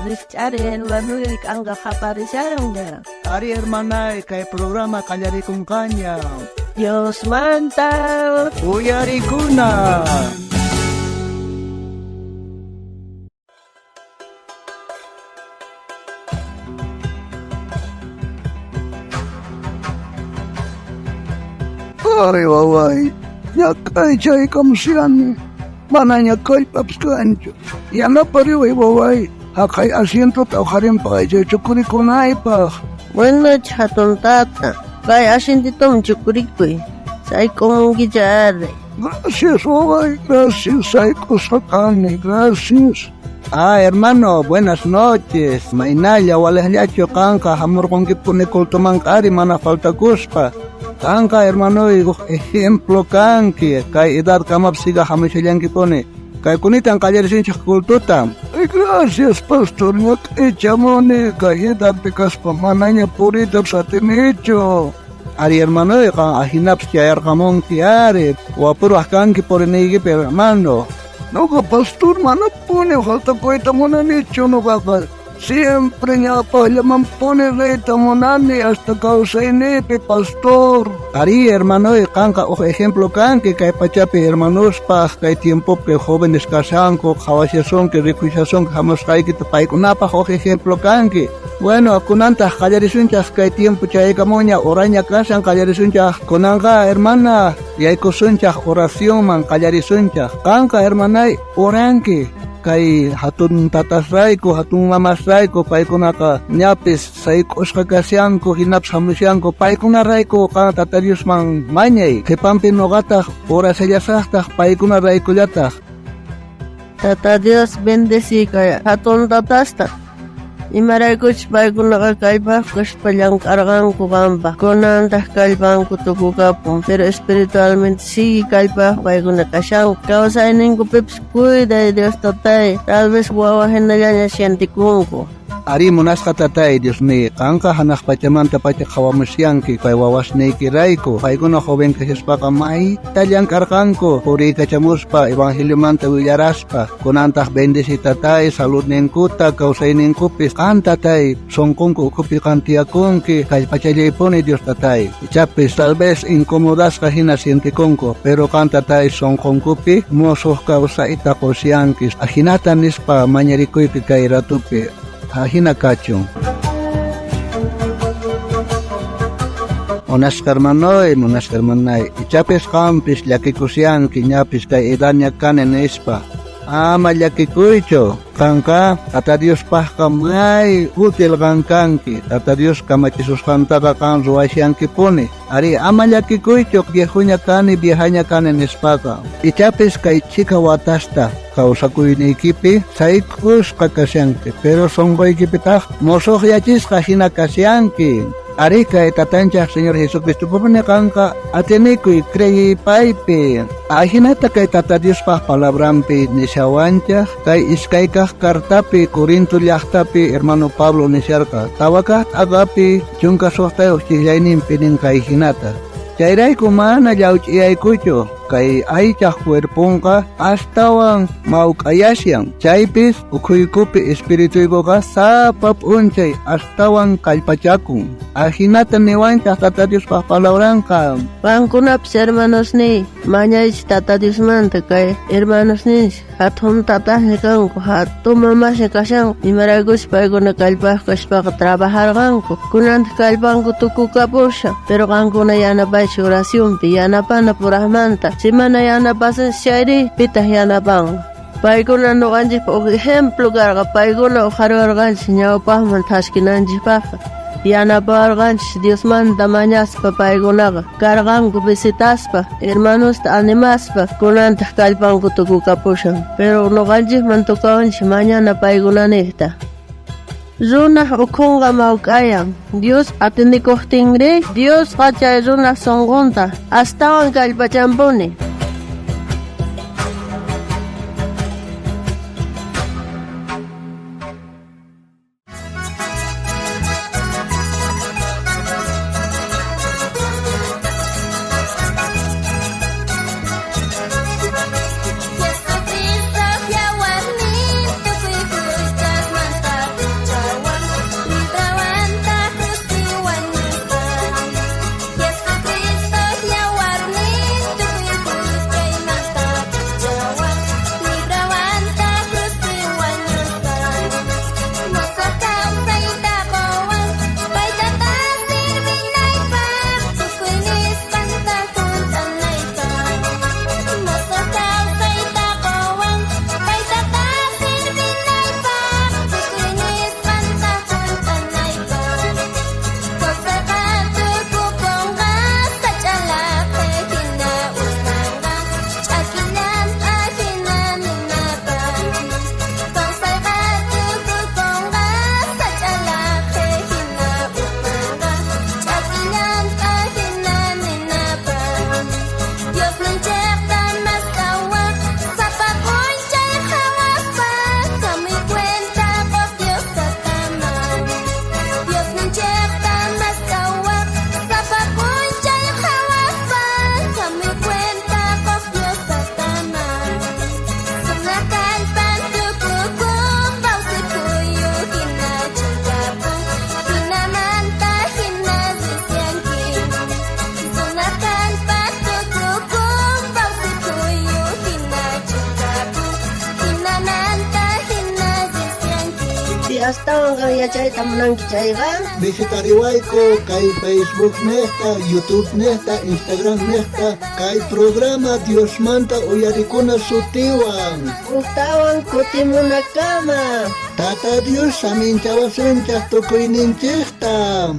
Richarin, Manuel Kanga Japarisaron. Ari hermana, kay programa kanyari kung kanya. Dios manta. Uyari kuna. Ay, waway. Yakay chay kamsiyan. Mananya kay papskancho. Yana pariway, waway. Hakay asiento tao karin pa kay chukuri kunay pa. Bueno, chatong tata. Kaya asintitong chukurikoy. Say kong gijare. Gracias, waway. Gracias, ay kusakani. Gracias. Hermano, buenas noches. Mainaya, walahliacho kanka. Hamur kong kipunikultumang kari, mana falta kuspa. Kanka, hermano, ejemplo kanki. Kay edad kamapsiga hamishalyan kipone. Kay kunitan kayarisin chakultutam. Ay, gracias, pastor. Nyak echamone. Kay edad pikas pamananya purita sa tinicho. Ari, hermano, kang ahinap siya kamong tiare. Wapuro kanki por nigi, hermano. No ka, pastor, mana pone. Falta ko itamona nicho, no ka. Siempre niya pahlaman pone reta monani hasta kausay nepe, pastor. Ari, hermano, kanka o ejemplo kanki kay pachapi hermanos pa kay tiempo que jóvenes casanko, kawasyason, que rikuisyason, jamás kay kita paikunapa o ejemplo kanki. Bueno, kunanta kayarisunchas kay tiempo chay kamonya oranya kasan kayarisunchas kunanga hermana yaykosunchas oración man kayarisunchas. Kanka hermanay oranki. Kay hatun tatas rayko, hatun mamas rayko, paykunaka ñapis sayk'usqa kasyanku, hinaps hamusyanku, paykuna rayko kan tatarius man mañay, qhipanpi noqataq orasillasaqtaq paykuna raykullataq. Tata Dios bendeci kay hatun tatasta. Imaraykuch paykunaqa kaypaq kashpallan karqanku qanpaq. Kunantaq kallpanku tukukapun, pero espiritualmente sigue kaypaq paykuna kashanku. Kawsayninkupipas cuiday Dios tatay, tal vez wawa hinallaña sientikunku. Ari munasqa tatay, Dios mío, kanka hanaq pachamanta pacha qawamusyanki kay wawasniyki rayku. Paykuna joven kashaspaqa maytallan karqanku, puri kachamuspa, evangeliomanta willaraspa. Kunantaq bendeci tatay, salud ninkuta, kawsayninkupis kan tatay, sonkunku ukupi kantiyakunki, kay pachallaypuni Dios tatay. Ichapis tal vez incomodasqa hina sientikunku, pero kan tatay sonkunkupi musuq kawsayta qusyankis. Ahinata nispa mañarikuypi kay ratupi. Hina kachun. Monaskarmanoy, monaskarmanay. Ichapis kampis llakikusianki ñapis kay edanya kanen ispa. Llakikuycho. Kanka, tata Dios pahka may util kankanki. Tata Dios kamachisus kantaka kan ruwasyanki puni. Ari llakikuycho viejuña kani, viejaña kanen ispaka. Ichapis kay chika watasta. Kausakuynikipi saykusqa kasyanki, pero sonqoykipitaq musuq yachisqa hina kasyanki. Ari kay tatanchaq Señor Jesucristo pupuni kanka atinikuy creyipaypi. Hinata kay Tata Diospaq palabrampi nishawanchaq kay iskaykaq kartapi Corinto llaqtapi hermano Pablo nisharqa. Tawakaq agapi chunka suqtayuq chiklayninpi nin kay hinata. Chayrayku mana llawch'iyaykuchu kay aychaq cuerpunqa astawan mawk'ayasyan. Chaypis ukhuykupi espirituykuqa sapa p'unchay astawan kallpachakun. Hinata niwanchaq Tata Diospaq palabranqa. Qankunapas hermanosni mañaychis Tata Diosmanta kay hermanosninchik hatun tataqmi kanku, hatun mamashmi kashanku. Imaraykuchus paykuna kallpaq kashpaqa trabajarqanku. Kunanta kallpanku tukukapusha, pero qankuna yanapaychik oracionpi yanapana puraqmanta. Simana yanapasan shayri pitaq yanapan. Paykuna nuqanchikpa ejemplo karqa, paykuna uqhariwarqanchik ñawpaqman thaskinanchikpaqa. Yanaparqanchik Diosmanta mañaspa paykunaqa. Karqanku visitaspa, hermanosta animaspa, kunantaq kallpanku tukukapushan. Pero nuqanchikman tukawanchik mañana paykunaniyta. Runaq ukhunqa mawk'ayan. Dios atinikuqtinri, Dios chay runaq sunqunta astawan kallpachampuni. Yastawan kan yachayta munanki chayqa? Visitariwayku kay Facebook nesta, YouTube nesta, Instagram nesta, kay programa Dios manta uyarikuna sutiwan. Uktawan kutimunakama. Tata Dios saminchawasunchaq tukuyninchikta.